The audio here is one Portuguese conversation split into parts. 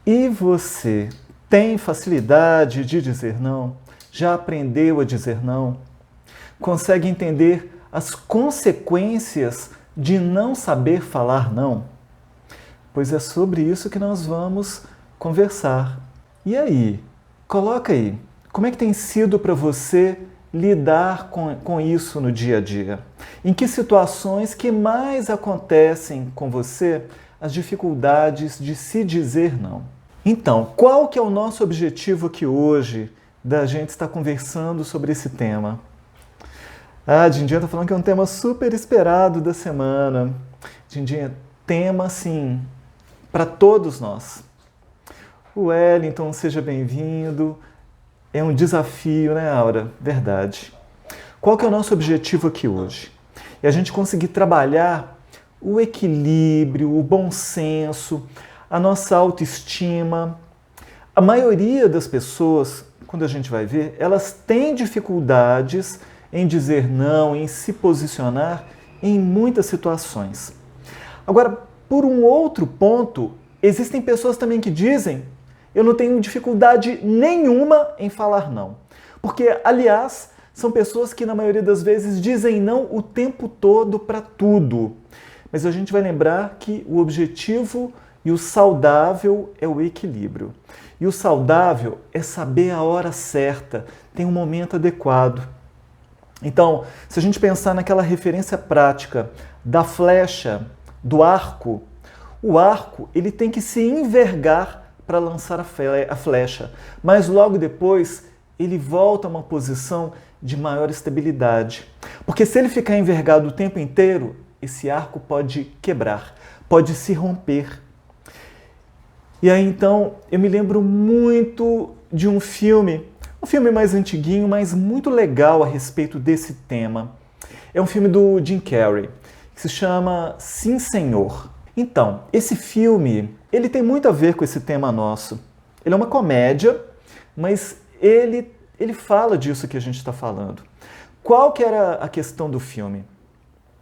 E você tem facilidade de dizer não? Já aprendeu a dizer não? Consegue entender as consequências de não saber falar não? Pois é sobre isso que nós vamos conversar. E aí? Coloca aí. Como é que tem sido para você lidar com isso no dia a dia? Em que situações que mais acontecem com você as dificuldades de se dizer não? Então, qual que é o nosso objetivo aqui hoje da gente estar conversando sobre esse tema? Dindinha está falando que é um tema super esperado da semana. Dindinha, tema, assim, para todos nós. O Wellington, seja bem-vindo. É um desafio, né, Aura? Verdade. Qual que é o nosso objetivo aqui hoje? É a gente conseguir trabalhar o equilíbrio, o bom senso, a nossa autoestima. A maioria das pessoas, quando a gente vai ver, elas têm dificuldades em dizer não, em se posicionar em muitas situações. Agora, por um outro ponto, existem pessoas também que dizem: eu não tenho dificuldade nenhuma em falar não. Porque, aliás, são pessoas que na maioria das vezes dizem não o tempo todo para tudo. Mas a gente vai lembrar que o objetivo e o saudável é o equilíbrio. E o saudável é saber a hora certa, tem um momento adequado. Então, se a gente pensar naquela referência prática da flecha, do arco, o arco ele tem que se envergar para lançar a flecha, mas logo depois ele volta a uma posição de maior estabilidade. Porque se ele ficar envergado o tempo inteiro, esse arco pode quebrar, pode se romper. E aí então eu me lembro muito de um filme mais antiguinho, mas muito legal a respeito desse tema. É um filme do Jim Carrey, que se chama Sim, Senhor. Então, esse filme, ele tem muito a ver com esse tema nosso. Ele é uma comédia, mas ele fala disso que a gente está falando. Qual que era a questão do filme?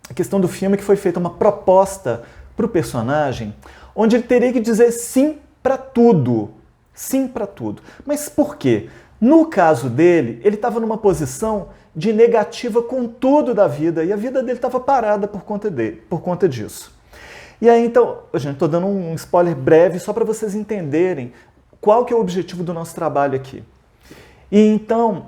A questão do filme é que foi feita uma proposta para o personagem, onde ele teria que dizer sim para tudo. Sim para tudo. Mas por quê? No caso dele, ele estava numa posição de negativa com tudo da vida, e a vida dele estava parada por conta disso. E aí, então, gente, estou dando um spoiler breve só para vocês entenderem qual que é o objetivo do nosso trabalho aqui. E então,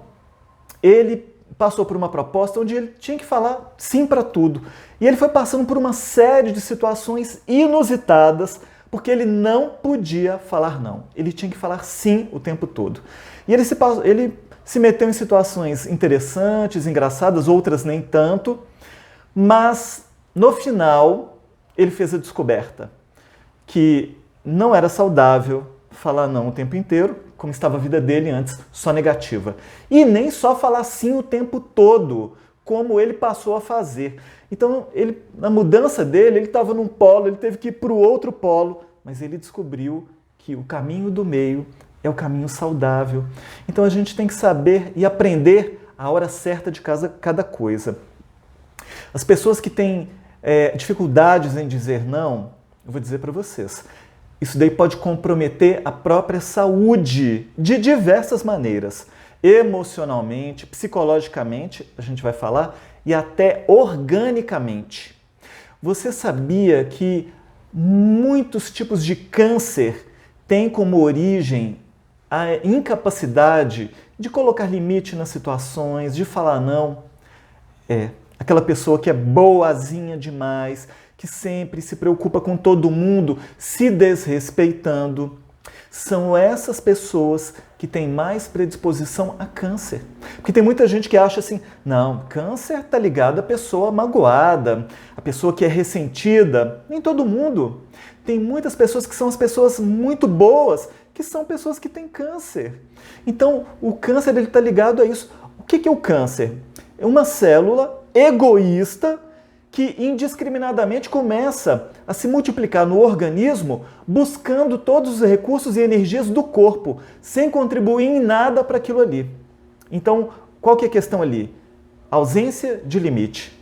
ele passou por uma proposta onde ele tinha que falar sim para tudo. E ele foi passando por uma série de situações inusitadas, porque ele não podia falar não. Ele tinha que falar sim o tempo todo. E ele se meteu em situações interessantes, engraçadas, outras nem tanto, mas no final ele fez a descoberta que não era saudável falar não o tempo inteiro, como estava a vida dele antes, só negativa. E nem só falar sim o tempo todo, como ele passou a fazer. Então, na mudança dele, ele estava num polo, ele teve que ir para o outro polo, mas ele descobriu que o caminho do meio é o caminho saudável. Então a gente tem que saber e aprender a hora certa de cada coisa. As pessoas que têm dificuldades em dizer não, eu vou dizer para vocês, isso daí pode comprometer a própria saúde de diversas maneiras. Emocionalmente, psicologicamente, a gente vai falar, e até organicamente. Você sabia que muitos tipos de câncer têm como origem a incapacidade de colocar limite nas situações, de falar não? Aquela pessoa que é boazinha demais, que sempre se preocupa com todo mundo, se desrespeitando. São essas pessoas que têm mais predisposição a câncer. Porque tem muita gente que acha assim, não, câncer está ligado à pessoa magoada, a pessoa que é ressentida. Nem todo mundo. Tem muitas pessoas que são as pessoas muito boas, que são pessoas que têm câncer. Então, o câncer está ligado a isso. O que é o câncer? É uma célula egoísta que indiscriminadamente começa a se multiplicar no organismo, buscando todos os recursos e energias do corpo, sem contribuir em nada para aquilo ali. Então, qual que é a questão ali? Ausência de limite.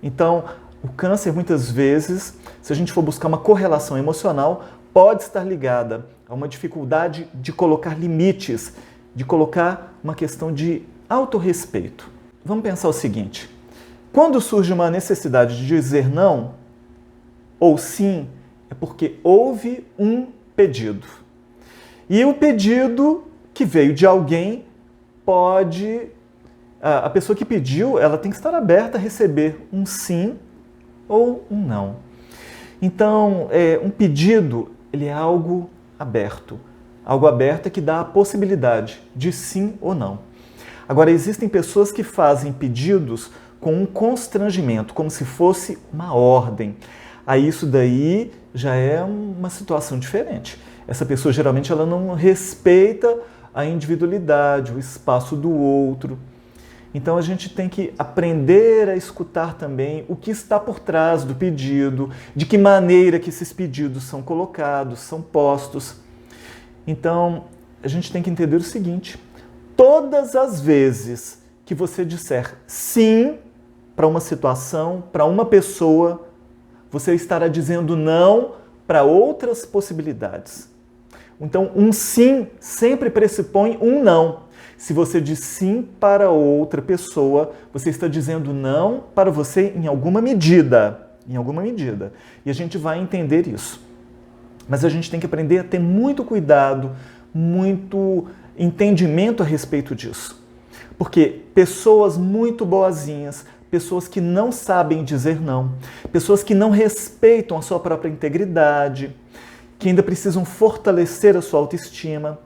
Então, o câncer, muitas vezes, se a gente for buscar uma correlação emocional, pode estar ligada há uma dificuldade de colocar limites, de colocar uma questão de autorrespeito. Vamos pensar o seguinte: quando surge uma necessidade de dizer não ou sim, é porque houve um pedido. E o pedido que veio de alguém pode... A pessoa que pediu, ela tem que estar aberta a receber um sim ou um não. Então, um pedido, ele é algo aberto. Algo aberto é que dá a possibilidade de sim ou não. Agora, existem pessoas que fazem pedidos com um constrangimento, como se fosse uma ordem. Aí isso daí já é uma situação diferente. Essa pessoa geralmente ela não respeita a individualidade, o espaço do outro. Então a gente tem que aprender a escutar também o que está por trás do pedido, de que maneira que esses pedidos são colocados, são postos. Então a gente tem que entender o seguinte: todas as vezes que você disser sim para uma situação, para uma pessoa, você estará dizendo não para outras possibilidades. Então, um sim sempre pressupõe um não. Se você diz sim para outra pessoa, você está dizendo não para você em alguma medida. Em alguma medida. E a gente vai entender isso. Mas a gente tem que aprender a ter muito cuidado, muito entendimento a respeito disso. Porque pessoas muito boazinhas, pessoas que não sabem dizer não, pessoas que não respeitam a sua própria integridade, que ainda precisam fortalecer a sua autoestima,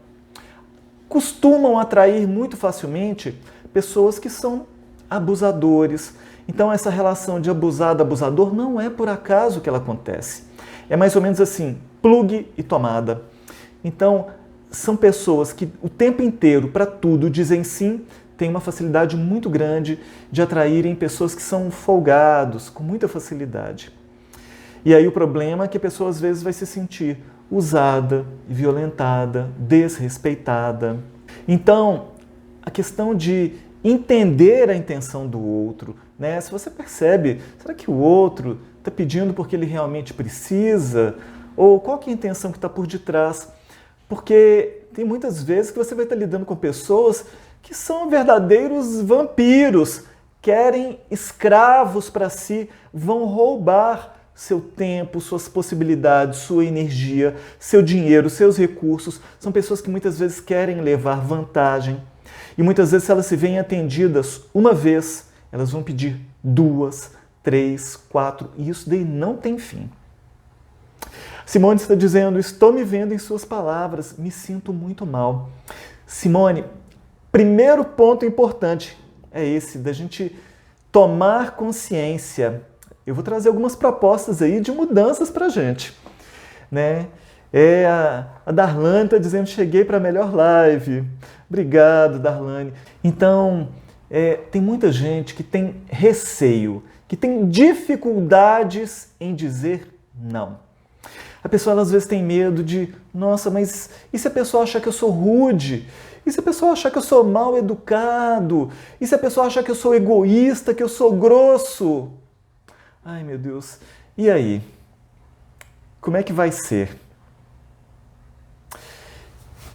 costumam atrair muito facilmente pessoas que são abusadores. Então essa relação de abusado-abusador não é por acaso que ela acontece. É mais ou menos assim, plugue e tomada. Então são pessoas que o tempo inteiro, para tudo, dizem sim, têm uma facilidade muito grande de atraírem pessoas que são folgados, com muita facilidade. E aí o problema é que a pessoa às vezes vai se sentir usada, violentada, desrespeitada. Então, a questão de entender a intenção do outro, né? Se você percebe, será que o outro está pedindo porque ele realmente precisa? Ou qual que é a intenção que está por detrás? Porque tem muitas vezes que você vai estar lidando com pessoas que são verdadeiros vampiros, querem escravos para si, vão roubar seu tempo, suas possibilidades, sua energia, seu dinheiro, seus recursos. São pessoas que muitas vezes querem levar vantagem. E muitas vezes, se elas se veem atendidas uma vez, elas vão pedir 2, 3, 4, e isso daí não tem fim. Simone está dizendo: estou me vendo em suas palavras, me sinto muito mal. Simone, primeiro ponto importante é esse, da gente tomar consciência. Eu vou trazer algumas propostas aí de mudanças para a gente, né? A Darlane está dizendo: cheguei para a melhor live. Obrigado, Darlane. Então, tem muita gente que tem receio, que tem dificuldades em dizer não. A pessoa às vezes tem medo de: nossa, mas e se a pessoa achar que eu sou rude? E se a pessoa achar que eu sou mal educado? E se a pessoa achar que eu sou egoísta, que eu sou grosso? Ai, meu Deus. E aí? Como é que vai ser?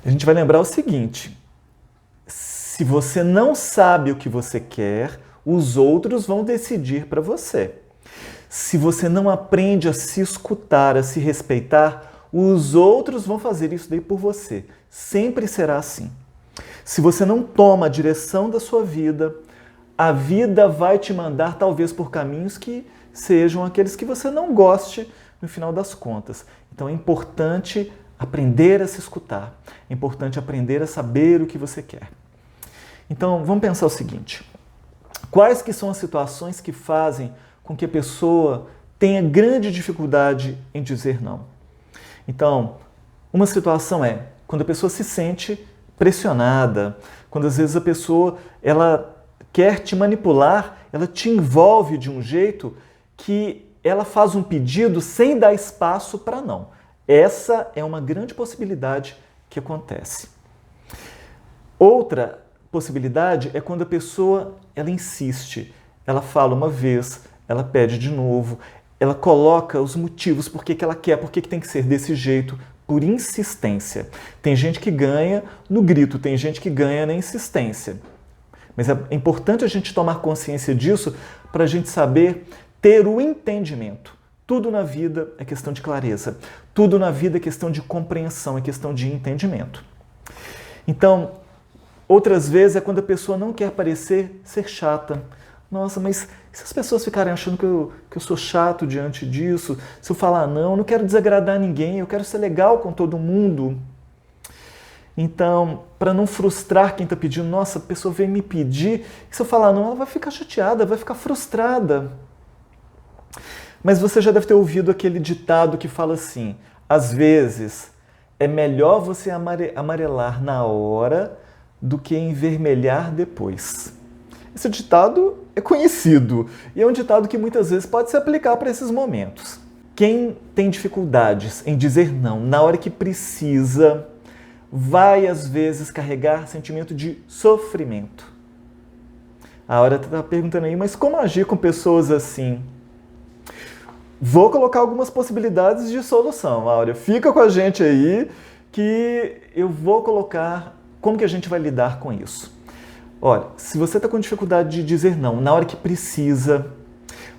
A gente vai lembrar o seguinte: se você não sabe o que você quer, os outros vão decidir para você. Se você não aprende a se escutar, a se respeitar, os outros vão fazer isso daí por você. Sempre será assim. Se você não toma a direção da sua vida, a vida vai te mandar talvez por caminhos que sejam aqueles que você não goste no final das contas. Então é importante aprender a se escutar. É importante aprender a saber o que você quer. Então vamos pensar o seguinte: quais que são as situações que fazem com que a pessoa tenha grande dificuldade em dizer não? Então, uma situação é quando a pessoa se sente pressionada, quando às vezes a pessoa ela quer te manipular, ela te envolve de um jeito que ela faz um pedido sem dar espaço para não. Essa é uma grande possibilidade que acontece. Outra possibilidade é quando a pessoa ela insiste, ela fala uma vez, ela pede de novo, ela coloca os motivos por que ela quer, por que tem que ser desse jeito, por insistência. Tem gente que ganha no grito, tem gente que ganha na insistência. Mas é importante a gente tomar consciência disso para a gente saber ter o entendimento. Tudo na vida é questão de clareza. Tudo na vida é questão de compreensão, é questão de entendimento. Então, outras vezes é quando a pessoa não quer parecer ser chata. Nossa, mas se as pessoas ficarem achando que eu sou chato diante disso, se eu falar não, eu não quero desagradar ninguém, eu quero ser legal com todo mundo. Então, para não frustrar quem está pedindo, nossa, a pessoa veio me pedir, e se eu falar não, ela vai ficar chateada, vai ficar frustrada. Mas você já deve ter ouvido aquele ditado que fala assim, às vezes é melhor você amarelar na hora do que envermelhar depois. Esse ditado é conhecido e é um ditado que muitas vezes pode se aplicar para esses momentos. Quem tem dificuldades em dizer não na hora que precisa, vai às vezes carregar sentimento de sofrimento. A hora está perguntando aí, mas como agir com pessoas assim? Vou colocar algumas possibilidades de solução, Áurea. Fica com a gente aí que eu vou colocar como que a gente vai lidar com isso. Olha, se você está com dificuldade de dizer não na hora que precisa,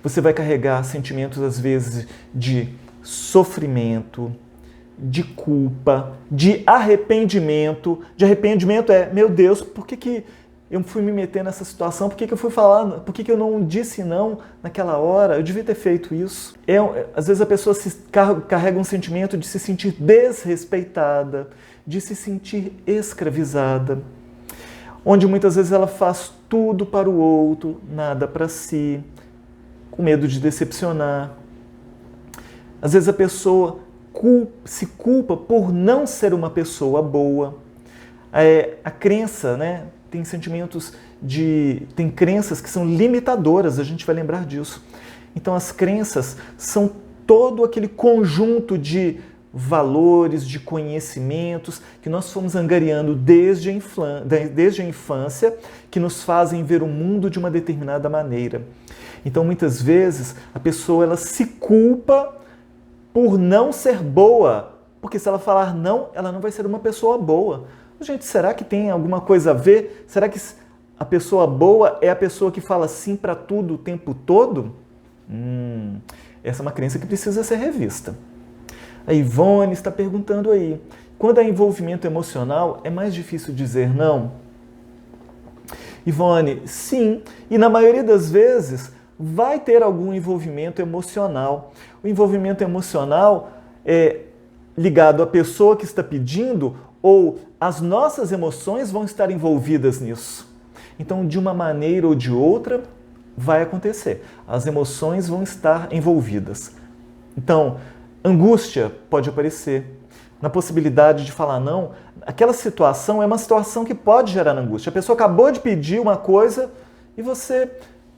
você vai carregar sentimentos às vezes de sofrimento, de culpa, de arrependimento. De arrependimento é, meu Deus, por que eu fui me meter nessa situação? Por que eu fui falar? Por que eu não disse não naquela hora? Eu devia ter feito isso. Às vezes a pessoa carrega um sentimento de se sentir desrespeitada, de se sentir escravizada, onde muitas vezes ela faz tudo para o outro, nada para si, com medo de decepcionar. Às vezes a pessoa se culpa por não ser uma pessoa boa. A crença, né? Tem crenças que são limitadoras, a gente vai lembrar disso. Então as crenças são todo aquele conjunto de valores, de conhecimentos que nós fomos angariando desde a infância, que nos fazem ver o mundo de uma determinada maneira. Então muitas vezes a pessoa ela se culpa por não ser boa, porque se ela falar não, ela não vai ser uma pessoa boa. Gente, será que tem alguma coisa a ver? Será que a pessoa boa é a pessoa que fala sim para tudo o tempo todo? Essa é uma crença que precisa ser revista. A Ivone está perguntando aí, quando há envolvimento emocional, é mais difícil dizer não? Ivone, sim, e na maioria das vezes vai ter algum envolvimento emocional. O envolvimento emocional é ligado à pessoa que está pedindo ou as nossas emoções vão estar envolvidas nisso. Então, de uma maneira ou de outra, vai acontecer. As emoções vão estar envolvidas. Então, angústia pode aparecer. Na possibilidade de falar não, aquela situação é uma situação que pode gerar angústia. A pessoa acabou de pedir uma coisa e você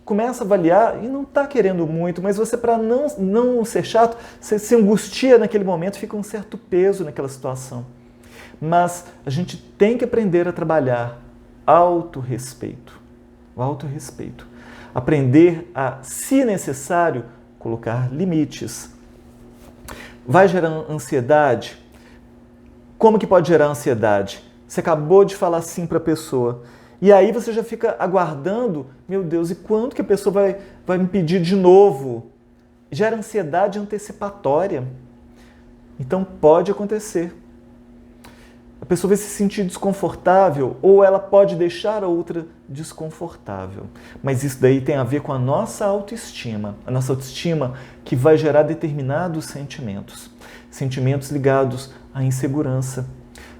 começa a avaliar e não está querendo muito, mas você, para não ser chato, você se angustia naquele momento, fica um certo peso naquela situação. Mas a gente tem que aprender a trabalhar autorrespeito. O autorrespeito. Aprender a, se necessário, colocar limites. Vai gerar ansiedade? Como que pode gerar ansiedade? Você acabou de falar sim para a pessoa. E aí você já fica aguardando, meu Deus, e quando que a pessoa vai me pedir de novo? Gera ansiedade antecipatória. Então pode acontecer. A pessoa vai se sentir desconfortável ou ela pode deixar a outra desconfortável. Mas isso daí tem a ver com a nossa autoestima. A nossa autoestima que vai gerar determinados sentimentos. Sentimentos ligados à insegurança.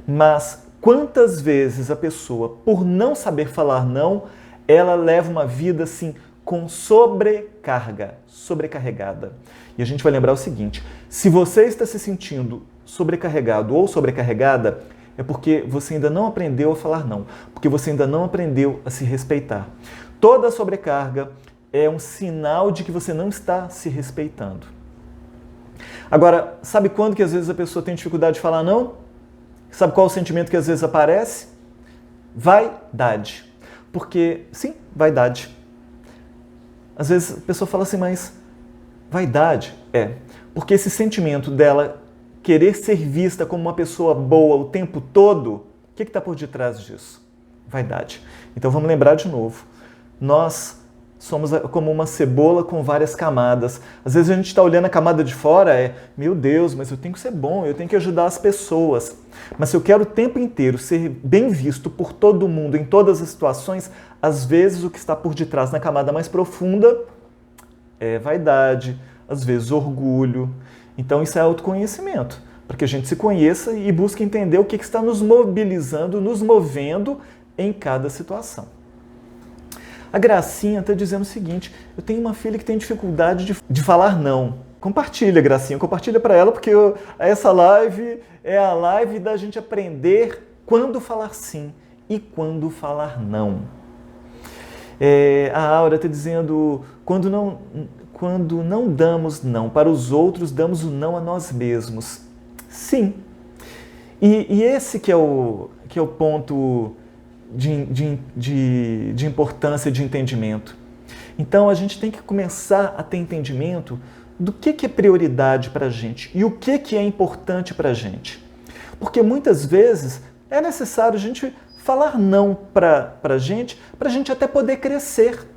Mas quantas vezes a pessoa, por não saber falar não, ela leva uma vida assim com sobrecarregada. E a gente vai lembrar o seguinte, se você está se sentindo sobrecarregado ou sobrecarregada, é porque você ainda não aprendeu a falar não, porque você ainda não aprendeu a se respeitar. Toda sobrecarga é um sinal de que você não está se respeitando. Agora, sabe quando que às vezes a pessoa tem dificuldade de falar não? Sabe qual é o sentimento que às vezes aparece? Vaidade. Porque, sim, vaidade. Às vezes a pessoa fala assim, mas vaidade? É. Porque esse sentimento dela querer ser vista como uma pessoa boa o tempo todo, o que está por detrás disso? Vaidade. Então vamos lembrar de novo. Nós somos como uma cebola com várias camadas. Às vezes a gente está olhando a camada de fora, meu Deus, mas eu tenho que ser bom, eu tenho que ajudar as pessoas. Mas se eu quero o tempo inteiro ser bem visto por todo mundo, em todas as situações, às vezes o que está por detrás na camada mais profunda é vaidade, às vezes orgulho. Então isso é autoconhecimento, para que a gente se conheça e busque entender o que está nos mobilizando, nos movendo em cada situação. A Gracinha está dizendo o seguinte: eu tenho uma filha que tem dificuldade de falar não. Compartilha, Gracinha, compartilha para ela, porque essa live é a live da gente aprender quando falar sim e quando falar não. A Aura está dizendo: quando não damos não para os outros, damos o não a nós mesmos. Sim. E esse que é o ponto de importância, de entendimento. Então a gente tem que começar a ter entendimento do que é prioridade para a gente e o que é importante para a gente. Porque muitas vezes é necessário a gente falar não para a gente até poder crescer.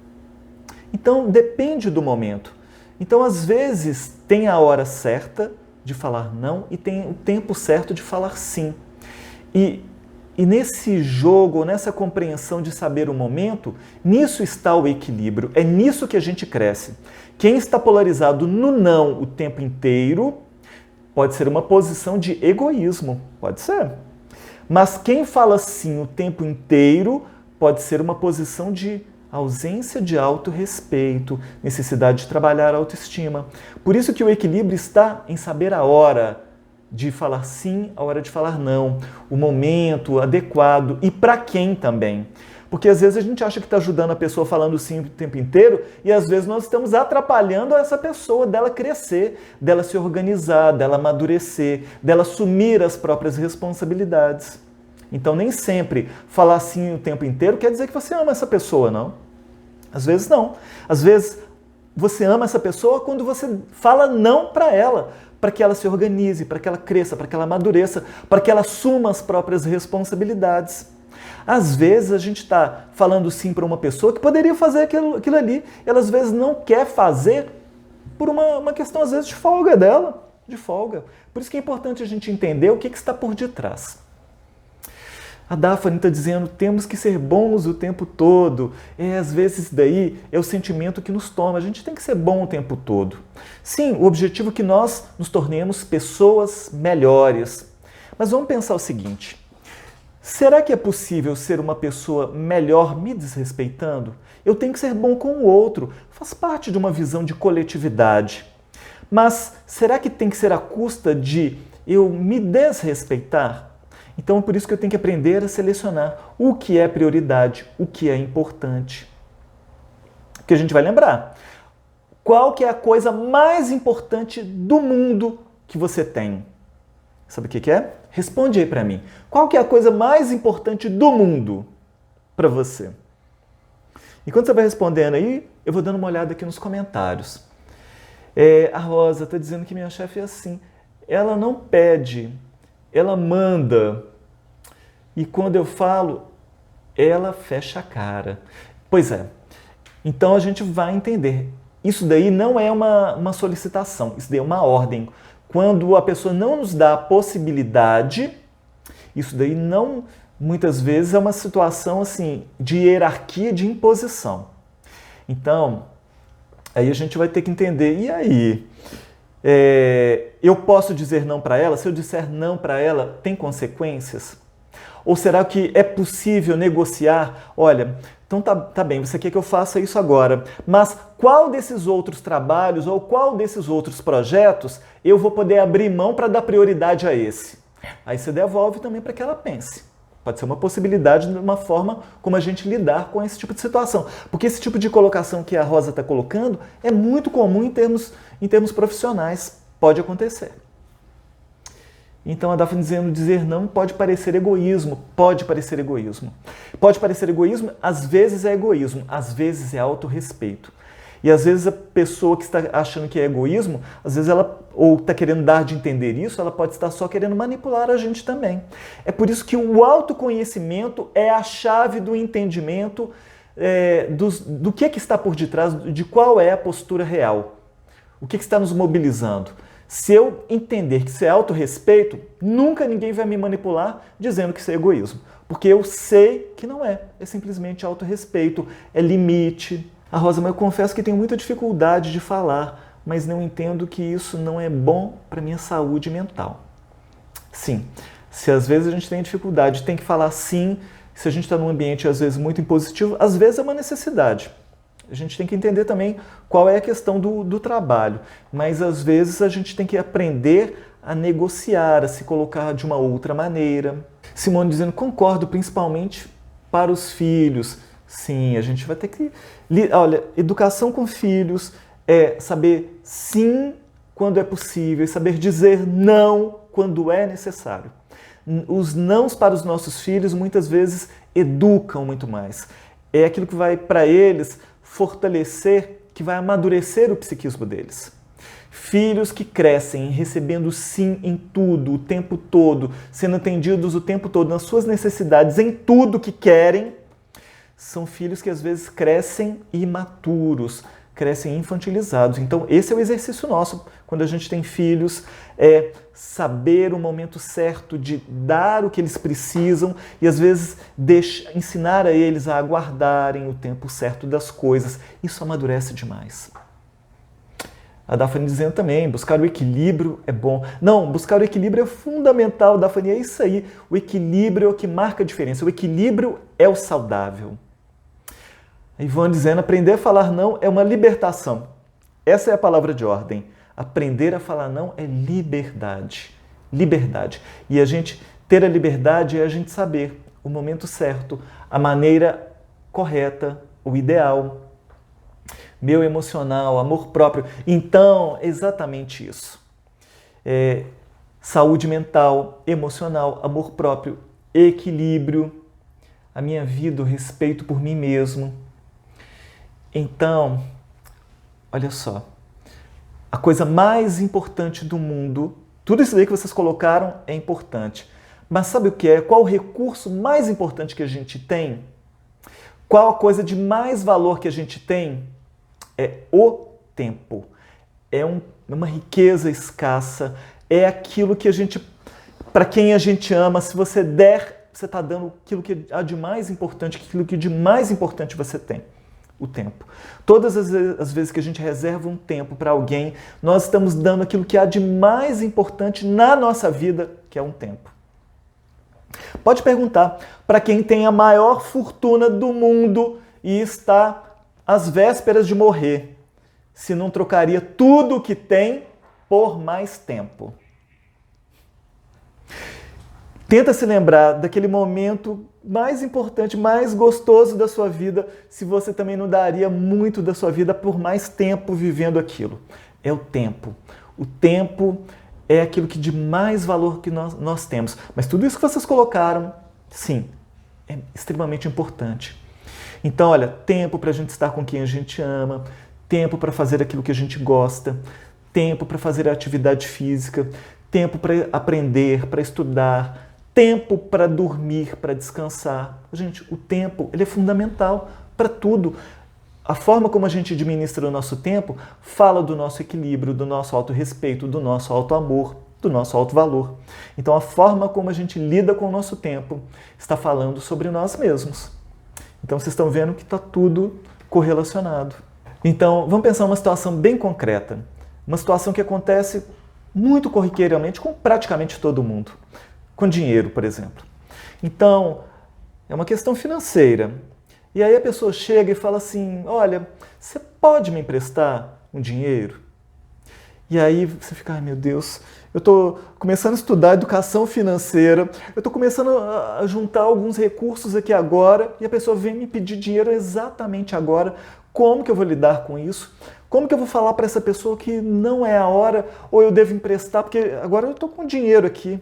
Então depende do momento. Então às vezes tem a hora certa de falar não e tem o tempo certo de falar sim. E nesse jogo, nessa compreensão de saber o momento, nisso está o equilíbrio, é nisso que a gente cresce. Quem está polarizado no não o tempo inteiro pode ser uma posição de egoísmo, pode ser. Mas quem fala sim o tempo inteiro pode ser uma posição de ausência de autorrespeito, necessidade de trabalhar a autoestima. Por isso que o equilíbrio está em saber a hora de falar sim, a hora de falar não, o momento adequado e para quem também. Porque às vezes a gente acha que está ajudando a pessoa falando sim o tempo inteiro e às vezes nós estamos atrapalhando essa pessoa dela crescer, dela se organizar, dela amadurecer, dela assumir as próprias responsabilidades. Então nem sempre falar sim o tempo inteiro quer dizer que você ama essa pessoa, não. Às vezes não. Às vezes você ama essa pessoa quando você fala não para ela, para que ela se organize, para que ela cresça, para que ela amadureça, para que ela assuma as próprias responsabilidades. Às vezes a gente está falando sim para uma pessoa que poderia fazer aquilo ali, ela às vezes não quer fazer por uma questão às vezes de folga dela, de folga. Por isso que é importante a gente entender o que está por detrás. A Daphne está dizendo, temos que ser bons o tempo todo. Às vezes daí é o sentimento que nos toma. A gente tem que ser bom o tempo todo. Sim, o objetivo é que nós nos tornemos pessoas melhores. Mas vamos pensar o seguinte. Será que é possível ser uma pessoa melhor me desrespeitando? Eu tenho que ser bom com o outro. Faz parte de uma visão de coletividade. Mas será que tem que ser à custa de eu me desrespeitar? Então, por isso que eu tenho que aprender a selecionar o que é prioridade, o que é importante. Porque a gente vai lembrar. Qual que é a coisa mais importante do mundo que você tem? Sabe o que é? Responde aí para mim. Qual que é a coisa mais importante do mundo para você? E quando você vai respondendo aí, eu vou dando uma olhada aqui nos comentários. A Rosa está dizendo que minha chefe é assim. Ela não pede, ela manda. E quando eu falo, ela fecha a cara. Pois é. Então a gente vai entender. Isso daí não é uma solicitação, isso daí é uma ordem. Quando a pessoa não nos dá a possibilidade, isso daí não, muitas vezes, é uma situação assim de hierarquia, de imposição. Então, aí a gente vai ter que entender, e aí? Eu posso dizer não para ela? Se eu disser não para ela, tem consequências? Ou será que é possível negociar? Olha, então tá bem, você quer que eu faça isso agora, mas qual desses outros trabalhos ou qual desses outros projetos eu vou poder abrir mão para dar prioridade a esse? Aí você devolve também para que ela pense. Pode ser uma possibilidade de uma forma como a gente lidar com esse tipo de situação. Porque esse tipo de colocação que a Rosa está colocando é muito comum em termos profissionais. Pode acontecer. Então a Daphne dizendo dizer não pode parecer egoísmo. Pode parecer egoísmo. Pode parecer egoísmo, às vezes é egoísmo, às vezes é autorrespeito. E às vezes a pessoa que está achando que é egoísmo, às vezes ela, ou está querendo dar de entender isso, ela pode estar só querendo manipular a gente também. É por isso que o autoconhecimento é a chave do entendimento do que está por detrás, de qual é a postura real. O que está nos mobilizando? Se eu entender que isso é autorrespeito, nunca ninguém vai me manipular dizendo que isso é egoísmo. Porque eu sei que não é. É simplesmente autorrespeito, é limite. Rosa, mas eu confesso que tenho muita dificuldade de falar, mas não entendo que isso não é bom para minha saúde mental. Sim, se às vezes a gente tem dificuldade, tem que falar sim. Se a gente está num ambiente às vezes muito impositivo, às vezes é uma necessidade. A gente tem que entender também qual é a questão do trabalho, mas às vezes a gente tem que aprender a negociar, a se colocar de uma outra maneira. Simone dizendo, concordo, principalmente para os filhos. Sim, a gente vai ter que... Olha, educação com filhos é saber sim quando é possível e saber dizer não quando é necessário. Os nãos para os nossos filhos muitas vezes educam muito mais. É aquilo que vai para eles fortalecer, que vai amadurecer o psiquismo deles. Filhos que crescem recebendo sim em tudo, o tempo todo, sendo atendidos o tempo todo nas suas necessidades, em tudo que querem, são filhos que às vezes crescem imaturos, crescem infantilizados. Então esse é o exercício nosso quando a gente tem filhos, é saber o momento certo de dar o que eles precisam e às vezes ensinar a eles a aguardarem o tempo certo das coisas. Isso amadurece demais. A Daphne dizendo também, buscar o equilíbrio é bom. Não, buscar o equilíbrio é fundamental, Daphne, é isso aí. O equilíbrio é o que marca a diferença. O equilíbrio é o saudável. A Ivone dizendo, aprender a falar não é uma libertação. Essa é a palavra de ordem. Aprender a falar não é liberdade. Liberdade. E a gente ter a liberdade é a gente saber o momento certo, a maneira correta, o ideal. Meu emocional, amor próprio. Então, exatamente isso. Saúde mental, emocional, amor próprio, equilíbrio, a minha vida, o respeito por mim mesmo. Então, olha só, a coisa mais importante do mundo, tudo isso aí que vocês colocaram é importante. Mas sabe o que é? Qual o recurso mais importante que a gente tem? Qual a coisa de mais valor que a gente tem? É o tempo. É uma riqueza escassa. É aquilo que a gente, para quem a gente ama, se você der, você está dando aquilo que há de mais importante, aquilo que de mais importante você tem. O tempo. Todas as vezes que a gente reserva um tempo para alguém, nós estamos dando aquilo que há de mais importante na nossa vida, que é um tempo. Pode perguntar para quem tem a maior fortuna do mundo e está às vésperas de morrer, se não trocaria tudo o que tem por mais tempo. Tenta se lembrar daquele momento mais importante, mais gostoso da sua vida, se você também não daria muito da sua vida por mais tempo vivendo aquilo. É o tempo. O tempo é aquilo que de mais valor que nós temos. Mas tudo isso que vocês colocaram, sim, é extremamente importante. Então, olha, tempo para a gente estar com quem a gente ama, tempo para fazer aquilo que a gente gosta, tempo para fazer a atividade física, tempo para aprender, para estudar, tempo para dormir, para descansar. Gente, o tempo ele é fundamental para tudo. A forma como a gente administra o nosso tempo fala do nosso equilíbrio, do nosso autorrespeito, do nosso autoamor, do nosso autovalor. Então, a forma como a gente lida com o nosso tempo está falando sobre nós mesmos. Então, vocês estão vendo que está tudo correlacionado. Então, vamos pensar uma situação bem concreta. Uma situação que acontece muito corriqueiramente com praticamente todo mundo. Com dinheiro, por exemplo. Então, é uma questão financeira. E aí a pessoa chega e fala assim, olha, você pode me emprestar um dinheiro? E aí você fica, ai meu Deus, eu estou começando a estudar educação financeira, eu estou começando a juntar alguns recursos aqui agora, e a pessoa vem me pedir dinheiro exatamente agora. Como que eu vou lidar com isso? Como que eu vou falar para essa pessoa que não é a hora, ou eu devo emprestar, porque agora eu estou com dinheiro aqui.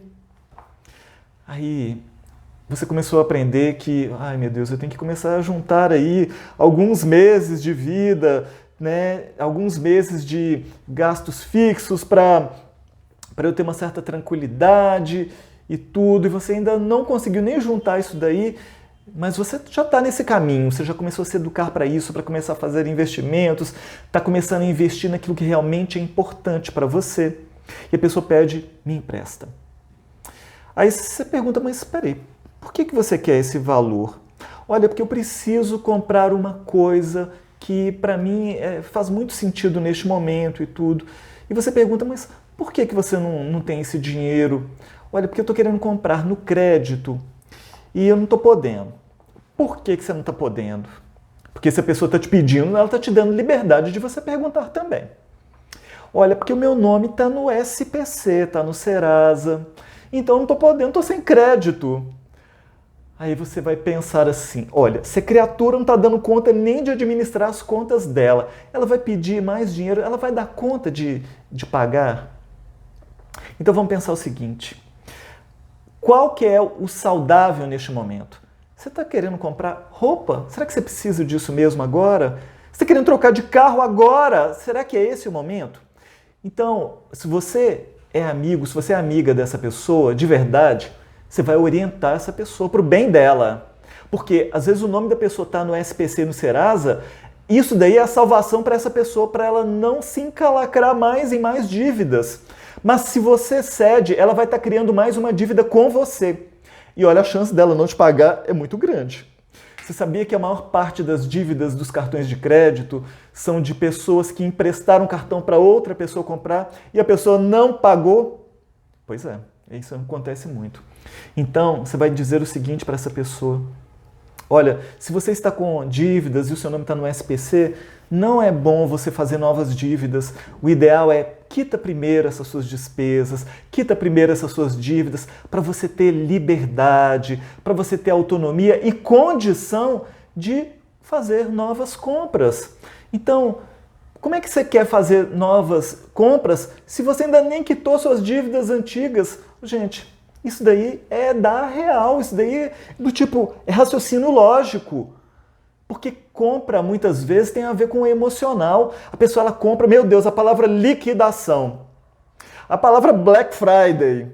Aí você começou a aprender que, ai meu Deus, eu tenho que começar a juntar aí alguns meses de vida, né, alguns meses de gastos fixos para eu ter uma certa tranquilidade e tudo, e você ainda não conseguiu nem juntar isso daí, mas você já está nesse caminho, você já começou a se educar para isso, para começar a fazer investimentos, está começando a investir naquilo que realmente é importante para você. E a pessoa pede, me empresta. Aí você pergunta, mas espera aí, por que você quer esse valor? Olha, porque eu preciso comprar uma coisa que para mim faz muito sentido neste momento e tudo. E você pergunta, mas por que você não tem esse dinheiro? Olha, porque eu estou querendo comprar no crédito e eu não estou podendo. Por que você não está podendo? Porque se a pessoa está te pedindo, ela está te dando liberdade de você perguntar também. Olha, porque o meu nome está no SPC, está no Serasa, então eu não estou podendo, estou sem crédito. Aí você vai pensar assim, olha, se a criatura não está dando conta nem de administrar as contas dela, ela vai pedir mais dinheiro, ela vai dar conta de pagar? Então vamos pensar o seguinte, qual que é o saudável neste momento? Você está querendo comprar roupa? Será que você precisa disso mesmo agora? Você está querendo trocar de carro agora? Será que é esse o momento? Então, se você é amigo, se você é amiga dessa pessoa, de verdade, você vai orientar essa pessoa para o bem dela. Porque às vezes o nome da pessoa está no SPC, no Serasa, isso daí é a salvação para essa pessoa, para ela não se encalacrar mais em mais dívidas. Mas se você cede, ela vai estar criando mais uma dívida com você. E olha, a chance dela não te pagar é muito grande. Você sabia que a maior parte das dívidas dos cartões de crédito são de pessoas que emprestaram o cartão para outra pessoa comprar e a pessoa não pagou? Pois é, isso acontece muito. Então, você vai dizer o seguinte para essa pessoa. Olha, se você está com dívidas e o seu nome está no SPC, não é bom você fazer novas dívidas. O ideal é quita primeiro essas suas despesas, quita primeiro essas suas dívidas para você ter liberdade, para você ter autonomia e condição de fazer novas compras. Então, como é que você quer fazer novas compras se você ainda nem quitou suas dívidas antigas? Gente, isso daí é dar real, isso daí é do tipo, é raciocínio lógico. Porque compra, muitas vezes, tem a ver com o emocional. A pessoa, ela compra, meu Deus, a palavra liquidação. A palavra Black Friday,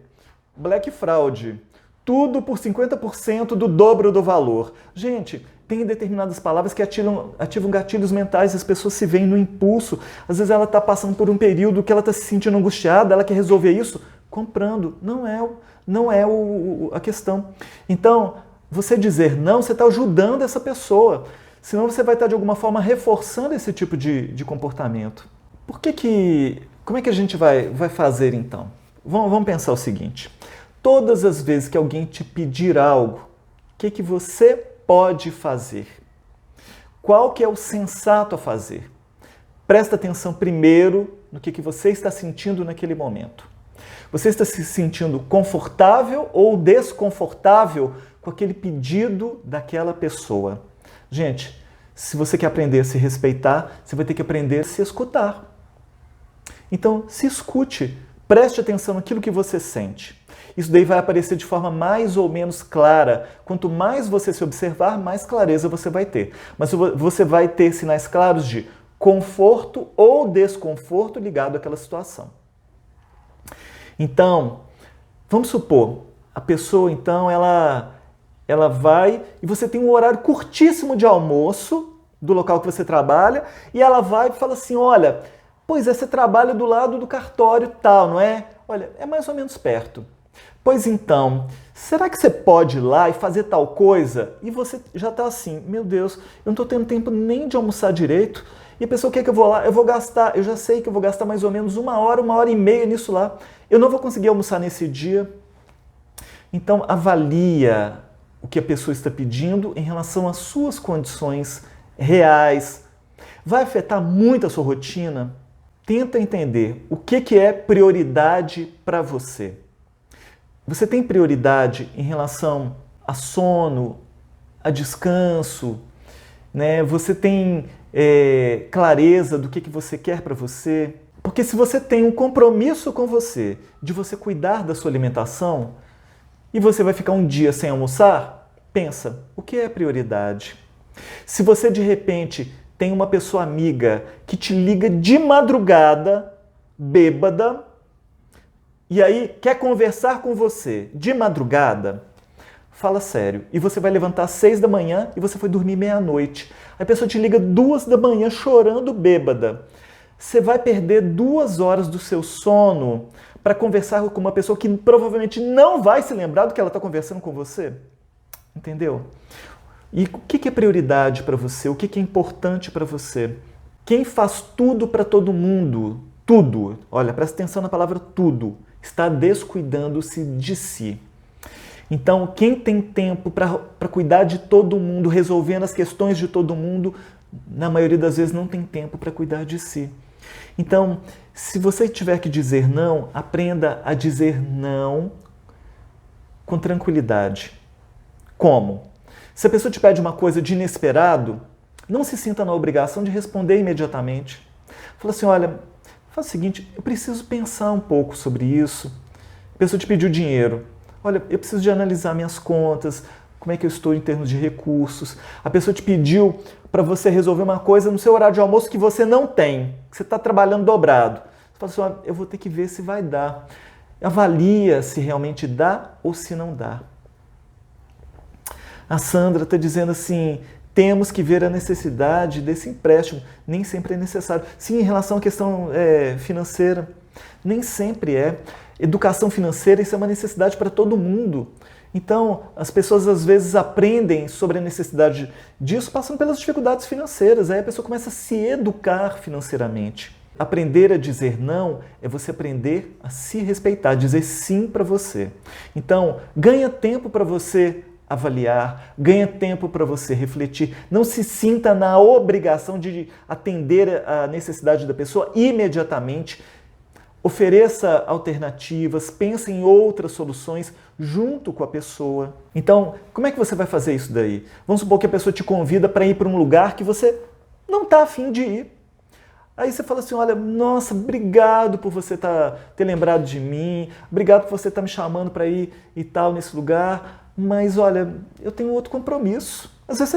Black Fraud. Tudo por 50% do dobro do valor. Gente, tem determinadas palavras que ativam gatilhos mentais, as pessoas se veem no impulso. Às vezes ela está passando por um período que ela está se sentindo angustiada, ela quer resolver isso comprando. Não é a questão. Então, você dizer não, você está ajudando essa pessoa. Senão você vai estar, de alguma forma, reforçando esse tipo de comportamento. Como é que a gente vai fazer, então? Vamos pensar o seguinte. Todas as vezes que alguém te pedir algo, o que você pode fazer? Qual que é o sensato a fazer? Presta atenção primeiro no que você está sentindo naquele momento. Você está se sentindo confortável ou desconfortável com aquele pedido daquela pessoa? Gente, se você quer aprender a se respeitar, você vai ter que aprender a se escutar. Então, se escute, preste atenção naquilo que você sente. Isso daí vai aparecer de forma mais ou menos clara. Quanto mais você se observar, mais clareza você vai ter. Mas você vai ter sinais claros de conforto ou desconforto ligado àquela situação. Então, vamos supor, a pessoa, então, ela vai e você tem um horário curtíssimo de almoço do local que você trabalha e ela vai e fala assim, olha, pois é, você trabalha do lado do cartório tal, não é? Olha, é mais ou menos perto. Pois então, será que você pode ir lá e fazer tal coisa? E você já está assim, meu Deus, eu não estou tendo tempo nem de almoçar direito. E a pessoa quer que eu vou lá, eu vou gastar, eu já sei que eu vou gastar mais ou menos 1 hora e meia nisso lá. Eu não vou conseguir almoçar nesse dia. Então, avalia o que a pessoa está pedindo em relação às suas condições reais. Vai afetar muito a sua rotina? Tenta entender o que é prioridade para você. Você tem prioridade em relação a sono, a descanso, né? Você tem clareza do que você quer para você? Porque se você tem um compromisso com você de você cuidar da sua alimentação e você vai ficar um dia sem almoçar, pensa, o que é prioridade? Se você de repente tem uma pessoa amiga que te liga de madrugada, bêbada, e aí quer conversar com você de madrugada, fala sério. E você vai levantar às 6 da manhã e você foi dormir meia-noite. A pessoa te liga 2 da manhã chorando bêbada. Você vai perder 2 horas do seu sono para conversar com uma pessoa que provavelmente não vai se lembrar do que ela está conversando com você? Entendeu? E o que é prioridade para você? O que é importante para você? Quem faz tudo para todo mundo, tudo, olha, presta atenção na palavra tudo, está descuidando-se de si. Então, quem tem tempo para cuidar de todo mundo, resolvendo as questões de todo mundo, na maioria das vezes não tem tempo para cuidar de si. Então, se você tiver que dizer não, aprenda a dizer não com tranquilidade. Como? Se a pessoa te pede uma coisa de inesperado, não se sinta na obrigação de responder imediatamente. Fala assim, olha, faz o seguinte, eu preciso pensar um pouco sobre isso. A pessoa te pediu dinheiro. Olha, eu preciso de analisar minhas contas, como é que eu estou em termos de recursos. A pessoa te pediu para você resolver uma coisa no seu horário de almoço que você não tem, que você está trabalhando dobrado. Você fala assim, olha, eu vou ter que ver se vai dar. Avalia se realmente dá ou se não dá. A Sandra está dizendo assim, temos que ver a necessidade desse empréstimo. Nem sempre é necessário. Sim, em relação à questão financeira, nem sempre é. Educação financeira, isso é uma necessidade para todo mundo. Então, as pessoas às vezes aprendem sobre a necessidade disso passando pelas dificuldades financeiras. Aí a pessoa começa a se educar financeiramente. Aprender a dizer não é você aprender a se respeitar, dizer sim para você. Então, ganha tempo para você avaliar, ganha tempo para você refletir. Não se sinta na obrigação de atender a necessidade da pessoa imediatamente. Ofereça alternativas, pense em outras soluções junto com a pessoa. Então, como é que você vai fazer isso daí? Vamos supor que a pessoa te convida para ir para um lugar que você não está afim de ir. Aí você fala assim, olha, nossa, obrigado por você ter lembrado de mim, obrigado por você estar me chamando para ir e tal nesse lugar, mas olha, eu tenho outro compromisso. Às vezes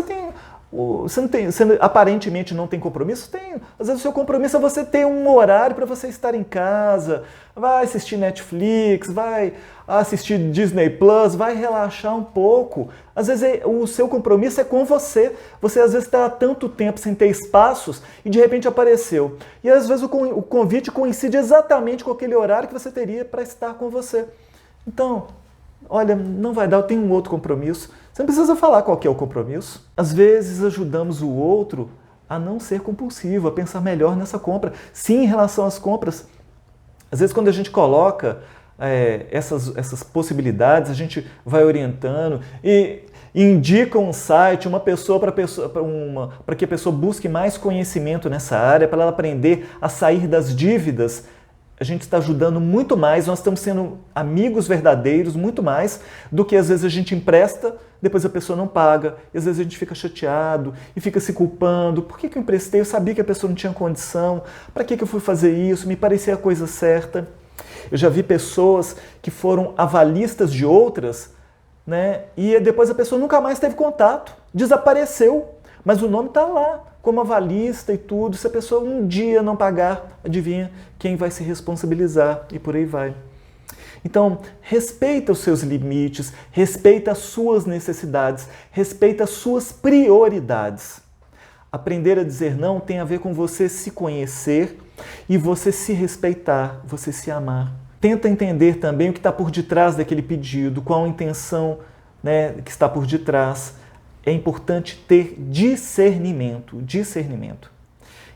você aparentemente não tem compromisso? Tem. Às vezes o seu compromisso é você ter um horário para você estar em casa, vai assistir Netflix, vai assistir Disney Plus, vai relaxar um pouco. Às vezes o seu compromisso é com você. Você às vezes está há tanto tempo sem ter espaços e de repente apareceu. E às vezes o convite coincide exatamente com aquele horário que você teria para estar com você. Então, olha, não vai dar, eu tenho um outro compromisso. Você não precisa falar qual que é o compromisso. Às vezes ajudamos o outro a não ser compulsivo, a pensar melhor nessa compra. Sim, em relação às compras, às vezes quando a gente coloca essas possibilidades, a gente vai orientando e indica um site, uma pessoa para que a pessoa busque mais conhecimento nessa área, para ela aprender a sair das dívidas. A gente está ajudando muito mais, nós estamos sendo amigos verdadeiros, muito mais do que às vezes a gente empresta, depois a pessoa não paga, e às vezes a gente fica chateado e fica se culpando. Por que eu emprestei? Eu sabia que a pessoa não tinha condição, para que eu fui fazer isso? Me parecia a coisa certa. Eu já vi pessoas que foram avalistas de outras, né? E depois a pessoa nunca mais teve contato, desapareceu, mas o nome está lá, como avalista e tudo. Se a pessoa um dia não pagar, adivinha quem vai se responsabilizar e por aí vai. Então, respeita os seus limites, respeita as suas necessidades, respeita as suas prioridades. Aprender a dizer não tem a ver com você se conhecer e você se respeitar, você se amar. Tenta entender também o que está por detrás daquele pedido, qual a intenção, né, que está por detrás. É importante ter discernimento.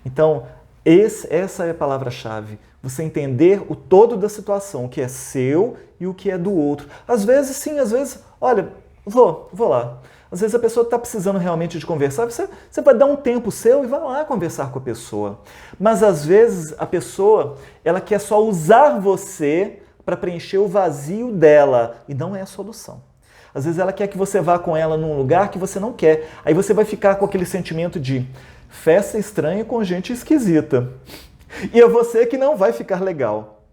Então, essa é a palavra-chave. Você entender o todo da situação, o que é seu e o que é do outro. Às vezes, sim, às vezes, olha, vou lá. Às vezes a pessoa está precisando realmente de conversar, você vai dar um tempo seu e vai lá conversar com a pessoa. Mas às vezes a pessoa, ela quer só usar você para preencher o vazio dela e não é a solução. Às vezes ela quer que você vá com ela num lugar que você não quer. Aí você vai ficar com aquele sentimento de festa estranha com gente esquisita. E é você que não vai ficar legal.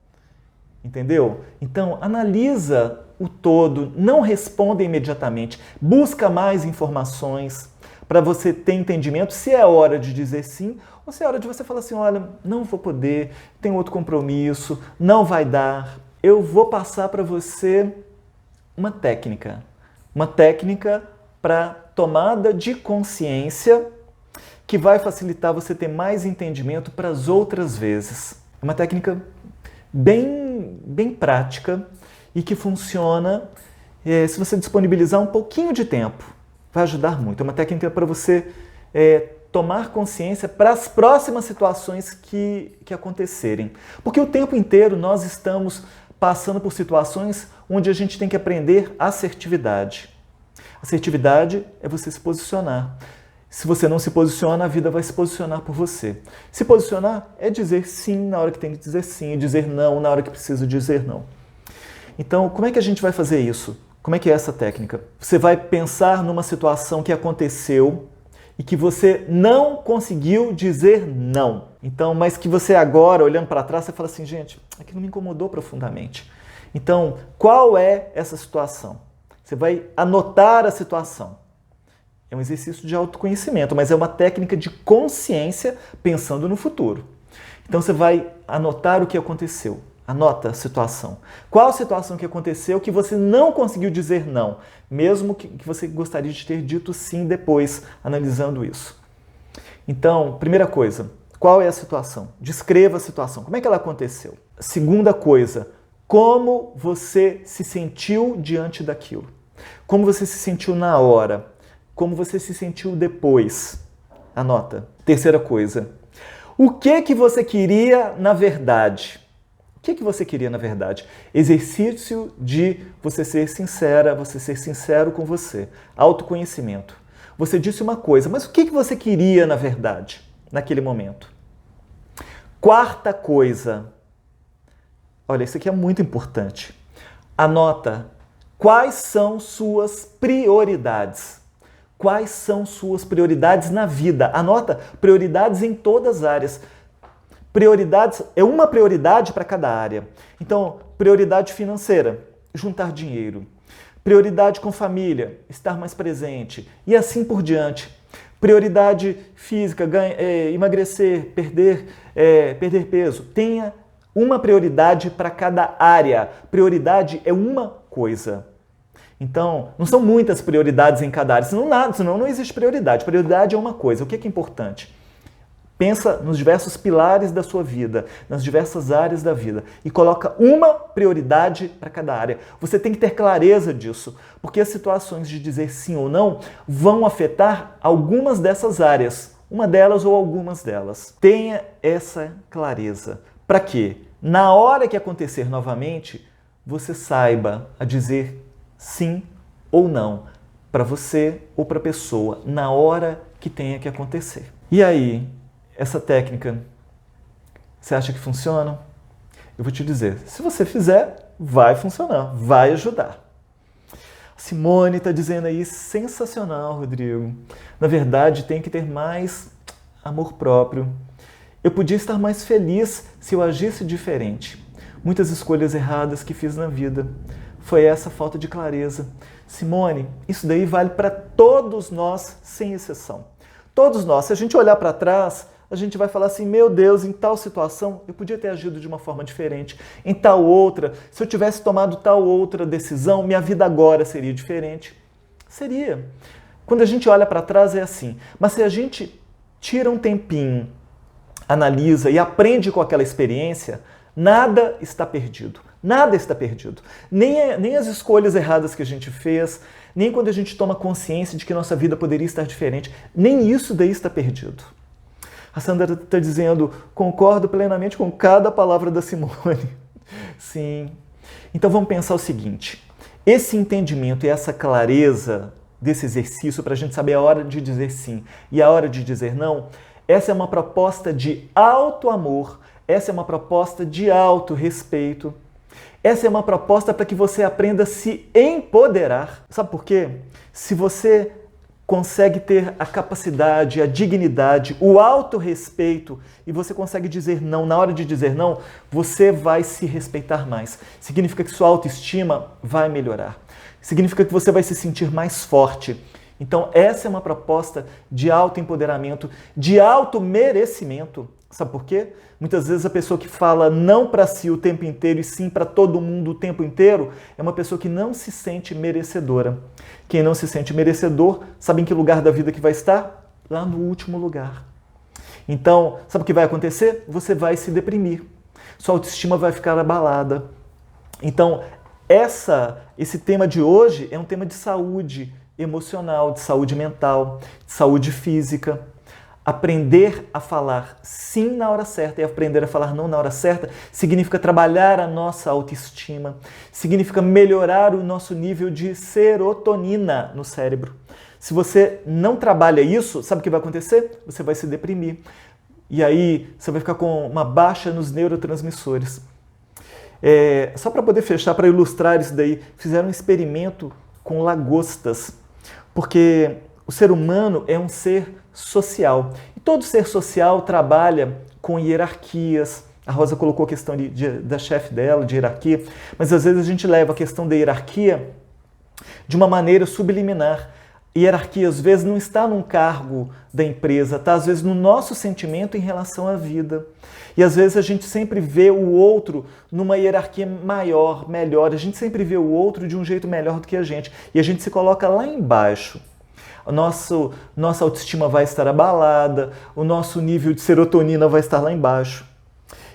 Entendeu? Então, analisa o todo, não responda imediatamente. Busca mais informações para você ter entendimento se é hora de dizer sim ou se é hora de você falar assim, olha, não vou poder, tenho outro compromisso, não vai dar. Eu vou passar para você uma técnica para tomada de consciência que vai facilitar você ter mais entendimento para as outras vezes. É uma técnica bem prática e que funciona se você disponibilizar um pouquinho de tempo. Vai ajudar muito. É uma técnica para você tomar consciência para as próximas situações que acontecerem. Porque o tempo inteiro nós estamos passando por situações onde a gente tem que aprender assertividade. Assertividade é você se posicionar. Se você não se posiciona, a vida vai se posicionar por você. Se posicionar é dizer sim na hora que tem que dizer sim e dizer não na hora que precisa dizer não. Então, como é que a gente vai fazer isso? Como é que é essa técnica? Você vai pensar numa situação que aconteceu e que você não conseguiu dizer não. Então, mas que você agora, olhando para trás, você fala assim, gente, aquilo me incomodou profundamente. Então, qual é essa situação? Você vai anotar a situação. É um exercício de autoconhecimento, mas é uma técnica de consciência pensando no futuro. Então você vai anotar o que aconteceu. Anota a situação. Qual a situação que aconteceu que você não conseguiu dizer não, mesmo que você gostaria de ter dito sim depois, analisando isso. Então, primeira coisa, qual é a situação? Descreva a situação. Como é que ela aconteceu? Segunda coisa, como você se sentiu diante daquilo? Como você se sentiu na hora? Como você se sentiu depois? Anota. Terceira coisa. O que você queria na verdade? O que você queria na verdade? Exercício de você ser sincera, você ser sincero com você. Autoconhecimento. Você disse uma coisa, mas o que você queria na verdade, naquele momento? Quarta coisa. Olha, isso aqui é muito importante. Anota. Quais são suas prioridades? Quais são suas prioridades na vida? Anota prioridades em todas as áreas. Prioridades é uma prioridade para cada área. Então, prioridade financeira, juntar dinheiro. Prioridade com família, estar mais presente. E assim por diante. Prioridade física, emagrecer, perder peso. Tenha uma prioridade para cada área. Prioridade é uma coisa. Então, não são muitas prioridades em cada área, senão não existe prioridade. Prioridade é uma coisa. O que é importante? Pensa nos diversos pilares da sua vida, nas diversas áreas da vida e coloca uma prioridade para cada área. Você tem que ter clareza disso, porque as situações de dizer sim ou não vão afetar algumas dessas áreas, uma delas ou algumas delas. Tenha essa clareza. Para quê? Na hora que acontecer novamente, você saiba a dizer sim ou não para você ou para a pessoa na hora que tenha que acontecer. E aí, essa técnica, você acha que funciona? Eu vou te dizer, se você fizer, vai funcionar, vai ajudar. Simone está dizendo aí, sensacional, Rodrigo. Na verdade, tem que ter mais amor próprio. Eu podia estar mais feliz se eu agisse diferente. Muitas escolhas erradas que fiz na vida. Foi essa falta de clareza. Simone, isso daí vale para todos nós, sem exceção. Todos nós. Se a gente olhar para trás, a gente vai falar assim, meu Deus, em tal situação eu podia ter agido de uma forma diferente. Em tal outra, se eu tivesse tomado tal outra decisão, minha vida agora seria diferente. Seria. Quando a gente olha para trás é assim. Mas se a gente tira um tempinho, analisa e aprende com aquela experiência, nada está perdido. Nada está perdido. Nem as escolhas erradas que a gente fez, nem quando a gente toma consciência de que nossa vida poderia estar diferente, nem isso daí está perdido. A Sandra está dizendo, concordo plenamente com cada palavra da Simone. Sim. Então vamos pensar o seguinte, esse entendimento e essa clareza desse exercício para a gente saber a hora de dizer sim e a hora de dizer não, essa é uma proposta de auto-amor, essa é uma proposta de auto-respeito. Essa é uma proposta para que você aprenda a se empoderar. Sabe por quê? Se você consegue ter a capacidade, a dignidade, o autorrespeito e você consegue dizer não, na hora de dizer não, você vai se respeitar mais. Significa que sua autoestima vai melhorar. Significa que você vai se sentir mais forte, Então, essa é uma proposta de autoempoderamento, de automerecimento. Sabe por quê? Muitas vezes a pessoa que fala não para si o tempo inteiro e sim para todo mundo o tempo inteiro é uma pessoa que não se sente merecedora. Quem não se sente merecedor, sabe em que lugar da vida que vai estar? Lá no último lugar. Então, sabe o que vai acontecer? Você vai se deprimir. Sua autoestima vai ficar abalada. Então, esse tema de hoje é um tema de saúde emocional, de saúde mental, de saúde física. Aprender a falar sim na hora certa e aprender a falar não na hora certa significa trabalhar a nossa autoestima, significa melhorar o nosso nível de serotonina no cérebro. Se você não trabalha isso, sabe o que vai acontecer? Você vai se deprimir. E aí você vai ficar com uma baixa nos neurotransmissores. Só para poder fechar, para ilustrar isso daí, fizeram um experimento com lagostas, porque o ser humano é um ser social. E todo ser social trabalha com hierarquias. A Rosa colocou a questão da chefe dela, de hierarquia, mas às vezes a gente leva a questão da hierarquia de uma maneira subliminar. Hierarquia, às vezes, não está num cargo da empresa, está, às vezes, no nosso sentimento em relação à vida. E, às vezes, a gente sempre vê o outro numa hierarquia maior, melhor. A gente sempre vê o outro de um jeito melhor do que a gente. E a gente se coloca lá embaixo. Nossa autoestima vai estar abalada, o nosso nível de serotonina vai estar lá embaixo.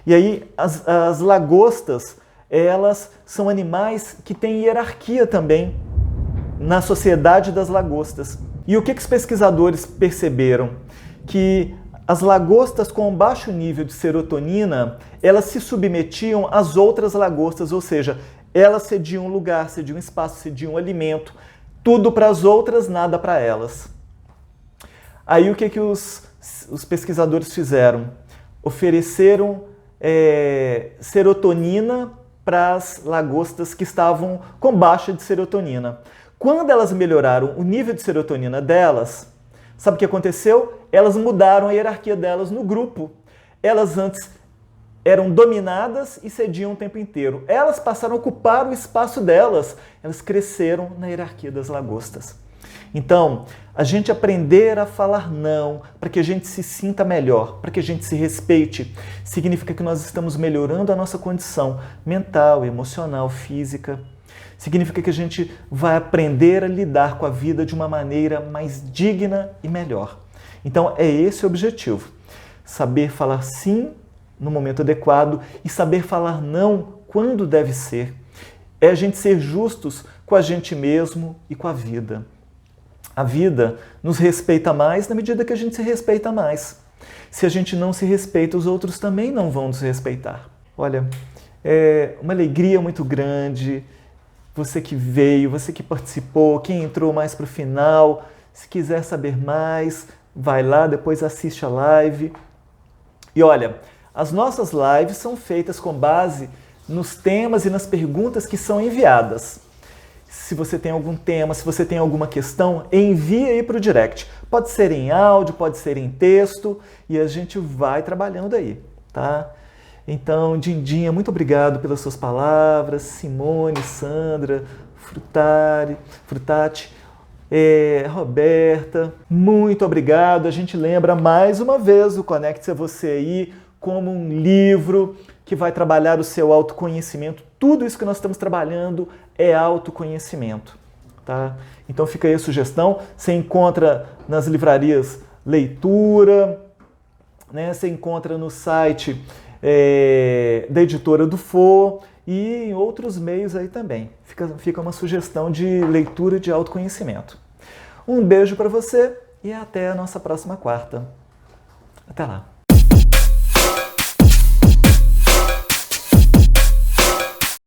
E aí, as lagostas, elas são animais que têm hierarquia também na sociedade das lagostas. E o que os pesquisadores perceberam? Que as lagostas com baixo nível de serotonina, elas se submetiam às outras lagostas, ou seja, elas cediam lugar, cediam espaço, cediam alimento, tudo para as outras, nada para elas. Aí o que os pesquisadores fizeram? Ofereceram serotonina para as lagostas que estavam com baixa de serotonina. Quando elas melhoraram o nível de serotonina delas, sabe o que aconteceu? Elas mudaram a hierarquia delas no grupo. Elas antes eram dominadas e cediam o tempo inteiro. Elas passaram a ocupar o espaço delas. Elas cresceram na hierarquia das lagostas. Então, a gente aprender a falar não, para que a gente se sinta melhor, para que a gente se respeite, significa que nós estamos melhorando a nossa condição mental, emocional, física. Significa que a gente vai aprender a lidar com a vida de uma maneira mais digna e melhor. Então, é esse o objetivo. Saber falar sim no momento adequado e saber falar não quando deve ser. É a gente ser justos com a gente mesmo e com a vida. A vida nos respeita mais na medida que a gente se respeita mais. Se a gente não se respeita, os outros também não vão nos respeitar. Olha, é uma alegria muito grande. Você que veio, você que participou, quem entrou mais para o final, se quiser saber mais, vai lá, depois assiste a live. E olha, as nossas lives são feitas com base nos temas e nas perguntas que são enviadas. Se você tem algum tema, se você tem alguma questão, envie aí para o direct. Pode ser em áudio, pode ser em texto, e a gente vai trabalhando aí, tá? Então, Dindinha, muito obrigado pelas suas palavras. Simone, Sandra, Frutati, Roberta, muito obrigado. A gente lembra mais uma vez o Conecte-se a Você aí como um livro que vai trabalhar o seu autoconhecimento. Tudo isso que nós estamos trabalhando é autoconhecimento, tá? Então fica aí a sugestão. Você encontra nas livrarias Leitura, né? Você encontra no site da editora do For e em outros meios aí também. Fica uma sugestão de leitura de autoconhecimento. Um beijo para você e até a nossa próxima quarta. Até lá!